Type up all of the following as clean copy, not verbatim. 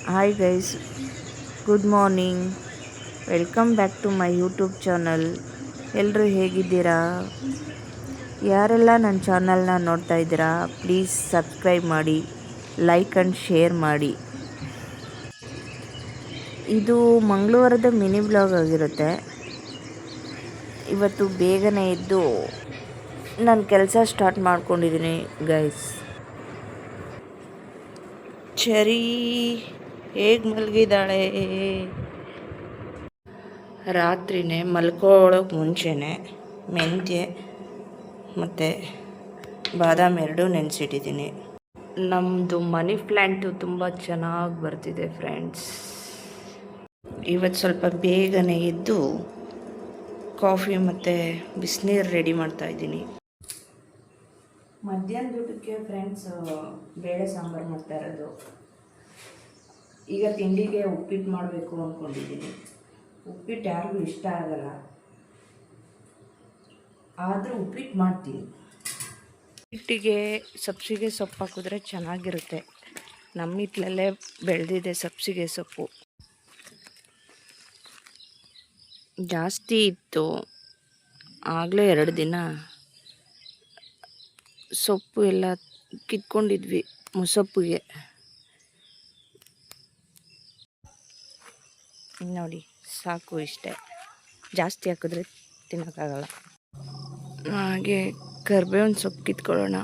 Hi guys, good morning. Welcome back to my YouTube channel. ಎಲ್ಲರೂ ಹೇಗಿದ್ದೀರಾ? ಯಾರೆಲ್ಲ ನನ್ನ ಚಾನಲ್ನ ನೋಡ್ತಾ ಇದ್ದೀರಾ ಪ್ಲೀಸ್ ಸಬ್ಸ್ಕ್ರೈಬ್ ಮಾಡಿ, ಲೈಕ್ ಆ್ಯಂಡ್ ಶೇರ್ ಮಾಡಿ. ಇದು ಮಂಗಳವಾರದ ಮಿನಿ ಬ್ಲಾಗ್ ಆಗಿರುತ್ತೆ. ಇವತ್ತು ಬೇಗನೆ ಎದ್ದು ನಾನು ಕೆಲಸ ಸ್ಟಾರ್ಟ್ ಮಾಡ್ಕೊಂಡಿದ್ದೀನಿ ಗೈಸ್. ಚರಿ ಹೇಗೆ ಮಲಗಿದ್ದಾಳೆ? ರಾತ್ರಿನೇ ಮಲ್ಕೊಳ್ಳೋಕೆ ಮುಂಚೆನೇ ಮೆಂತ್ಯ ಮತ್ತು ಬಾದಾಮ್ ಎರಡೂ ನೆನೆಸಿಟ್ಟಿದ್ದೀನಿ. ನಮ್ಮದು ಮನಿ ಪ್ಲ್ಯಾಂಟು ತುಂಬ ಚೆನ್ನಾಗಿ ಬರ್ತಿದೆ ಫ್ರೆಂಡ್ಸ್. ಇವತ್ತು ಸ್ವಲ್ಪ ಬೇಗನೆ ಎದ್ದು ಕಾಫಿ ಮತ್ತು ಬಿಸಿನೀರು ರೆಡಿ ಮಾಡ್ತಾಯಿದ್ದೀನಿ. ಮಧ್ಯಾಹ್ನದ ಊಟಕ್ಕೆ ಫ್ರೆಂಡ್ಸ್ ಬೇಳೆ ಸಾಂಬಾರು ಮಾಡ್ತಾ ಇರೋದು. ಈಗ ತಿಂಡಿಗೆ ಉಪ್ಪಿಟ್ಟು ಮಾಡಬೇಕು ಅಂದ್ಕೊಂಡಿದ್ದೀನಿ. ಉಪ್ಪಿಟ್ಟು ಯಾರಿಗೂ ಇಷ್ಟ ಆಗಲ್ಲ, ಆದರೂ ಉಪ್ಪಿಟ್ಟು ಮಾಡ್ತೀನಿ. ಉಪ್ಪಿಟ್ಟಿಗೆ ಸಬ್ಸಿಗೆ ಸೊಪ್ಪು ಹಾಕಿದ್ರೆ ಚೆನ್ನಾಗಿರುತ್ತೆ. ನಮ್ಮ ಹಿತ್ತಲಲ್ಲೇ ಬೆಳೆದಿದೆ ಸಬ್ಸಿಗೆ ಸೊಪ್ಪು. ಜಾಸ್ತಿ ಇತ್ತು, ಆಗಲೇ 2 ದಿನ ಸೊಪ್ಪು ಎಲ್ಲ ಕಿತ್ಕೊಂಡಿದ್ವಿ ಮುಸೊಪ್ಪಿಗೆ. ನೋಡಿ ಸಾಕು, ಇಷ್ಟೇ, ಜಾಸ್ತಿ ಹಾಕಿದ್ರೆ ತಿನ್ನೋಕ್ಕಾಗಲ್ಲ. ಹಾಗೆ ಕರ್ಬೇವಿನ ಸೊಪ್ಪು ಕಿತ್ಕೊಳ್ಳೋಣ.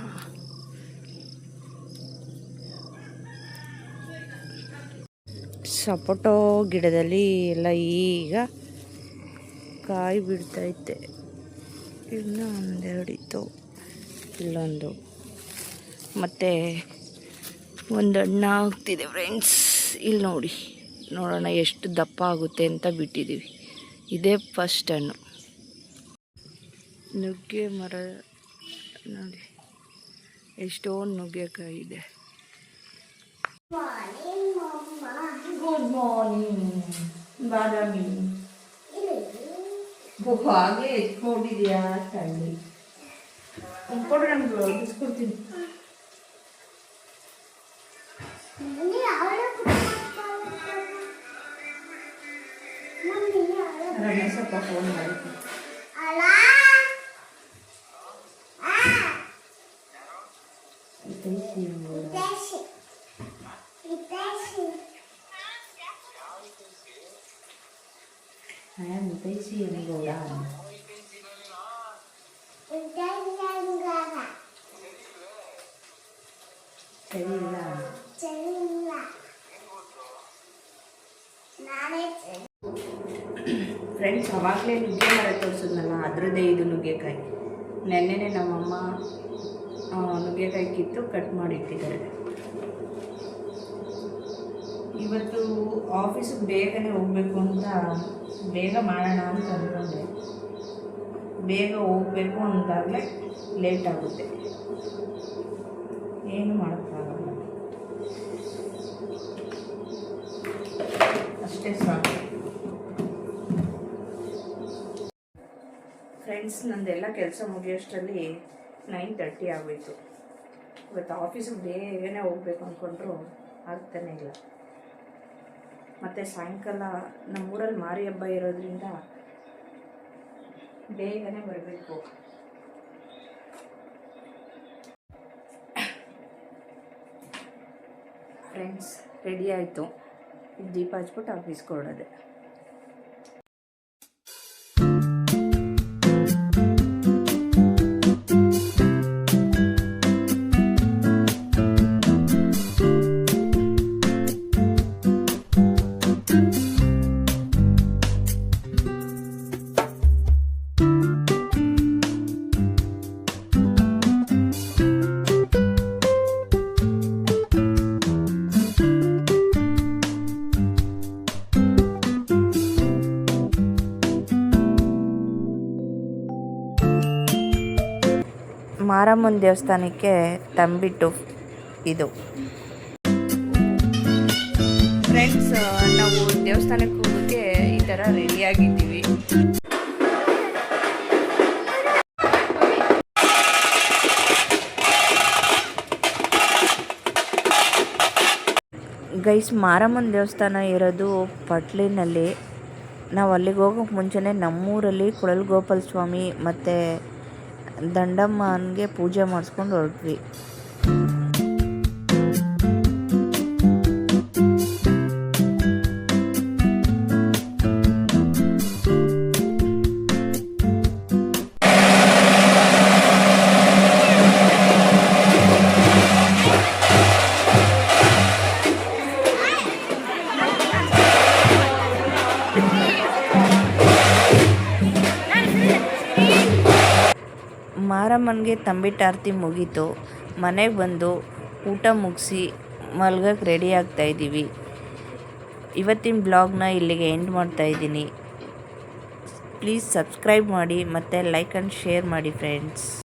ಸಪೋಟೊ ಗಿಡದಲ್ಲಿ ಎಲ್ಲ ಈಗ ಕಾಯಿ ಬಿಡ್ತೈತೆ. ಇನ್ನೂ ಒಂದೆರಡು ಇತ್ತು, ಇಲ್ಲೊಂದು, ಮತ್ತು ಒಂದು ಹಣ್ಣು ಆಗ್ತಿದೆ ಫ್ರೆಂಡ್ಸ್. ಇಲ್ಲಿ ನೋಡಿ, ನೋಡೋಣ ಎಷ್ಟು ದಪ್ಪ ಆಗುತ್ತೆ ಅಂತ ಬಿಟ್ಟಿದ್ದೀವಿ. ಇದೇ ಫಸ್ಟ್ ಹಣ್ಣು. ನುಗ್ಗೆ ಮರ ನೋಡಿ, ಎಷ್ಟೊಂದು ನುಗ್ಗೆಕಾಯಿ ಇದೆ. ಗುಡ್ ಮಾರ್ನಿಂಗ್ ಬಾದಾಮಿ. ಹಾಗೆ ಎತ್ಕೊಂಡಿದ್ಯಾ ತಳ್ಳಿ ಕೊಡು, ನಮ್ಗೆ ಬಿಸ್ಕೊಡ್ತೀನಿ. ರಮೇಶಪ್ಪ ಫೋನ್ ಮಾಡಿದ್ವಿ. ಫ್ರೆಂಡ್ಸ್, ಅವಾಗಲೇ ನುಗ್ಗೆ ಮರ ತೋರಿಸಿದ್ನಲ್ಲ, ಅದರದ್ದೇ ಇದು ನುಗ್ಗೆಕಾಯಿ. ನೆನ್ನೆನೇ ನಮ್ಮಮ್ಮ ನುಗ್ಗೆಕಾಯಿ ಕಿತ್ತು ಕಟ್ ಮಾಡಿಟ್ಟಿದ್ದಾರೆ. ಇವತ್ತು ಆಫೀಸಿಗೆ ಬೇಗನೆ ಹೋಗಬೇಕು ಅಂತ ಬೇಗ ಮಾಡೋಣ ಅಂತ ಅಂದ್ಕೊಂಡೆ. ಬೇಗ ಹೋಗಬೇಕು ಅಂದಾಗಲೇ ಲೇಟ್ ಆಗುತ್ತೆ, ಏನು ಮಾಡೋಕ್ಕಾಗಲ್ಲ, ಅಷ್ಟೇ ಸಾಕು. ಫ್ರೆಂಡ್ಸ್, ನಂದೆಲ್ಲ ಕೆಲಸ ಮುಗಿಯೋಷ್ಟರಲ್ಲಿ 9:30 ಆಗೋಯಿತು. ಇವತ್ತು ಆಫೀಸಿಗೆ ಬೇಗನೆ ಹೋಗ್ಬೇಕು ಅಂದ್ಕೊಂಡ್ರು ಆಗ್ತಾನೆ ಇಲ್ಲ. ಮತ್ತು ಸಾಯಂಕಾಲ ನಮ್ಮೂರಲ್ಲಿ ಮಾರಿ ಹಬ್ಬ ಇರೋದ್ರಿಂದ ಬೇಗನೆ ಬರಬೇಕು. ಫ್ರೆಂಡ್ಸ್, ರೆಡಿ ಆಯಿತು. ದೀಪ ಹಚ್ಬಿಟ್ಟು ಆಫೀಸ್ಗೆ ಹೊರಡೋದೆ. ಮಾರಮ್ಮನ ದೇವಸ್ಥಾನಕ್ಕೆ ತಂಬಿಟ್ಟು ಇದು. ಫ್ರೆಂಡ್ಸ್, ನಾವು ದೇವಸ್ಥಾನಕ್ಕೆ ಹೋಗೋಕ್ಕೆ ಈ ಥರ ರೆಡಿಯಾಗಿದ್ದೀವಿ. ಗೈಸ್, ಮಾರಮ್ಮನ ದೇವಸ್ಥಾನ ಇರೋದು ಪಟ್ಲಿನಲ್ಲಿ. ನಾವು ಅಲ್ಲಿಗೆ ಹೋಗೋಕೆ ಮುಂಚೆನೇ ನಮ್ಮೂರಲ್ಲಿ ಕುಳಲ್ಗೋಪಾಲ ಸ್ವಾಮಿ ಮತ್ತು ದಂಡಮ್ಮನಿಗೆ ಪೂಜೆ ಮಾಡಿಸ್ಕೊಂಡು ಹೊರಟ್ವಿ. ಮಾರಮ್ಮನಿಗೆ ತಂಬಿಟ್ಟು ಆರತಿ ಮುಗೀತು. ಮನೆಗೆ ಬಂದು ಊಟ ಮುಗಿಸಿ ಮಲ್ಗಕ್ಕೆ ರೆಡಿ ಆಗ್ತಾಯಿದ್ದೀವಿ. ಇವತ್ತಿನ ಬ್ಲಾಗ್ನ ಇಲ್ಲಿಗೆ ಎಂಡ್ ಮಾಡ್ತಾಯಿದ್ದೀನಿ. ಪ್ಲೀಸ್ ಸಬ್ಸ್ಕ್ರೈಬ್ ಮಾಡಿ ಮತ್ತು ಲೈಕ್ ಆ್ಯಂಡ್ ಶೇರ್ ಮಾಡಿ ಫ್ರೆಂಡ್ಸ್.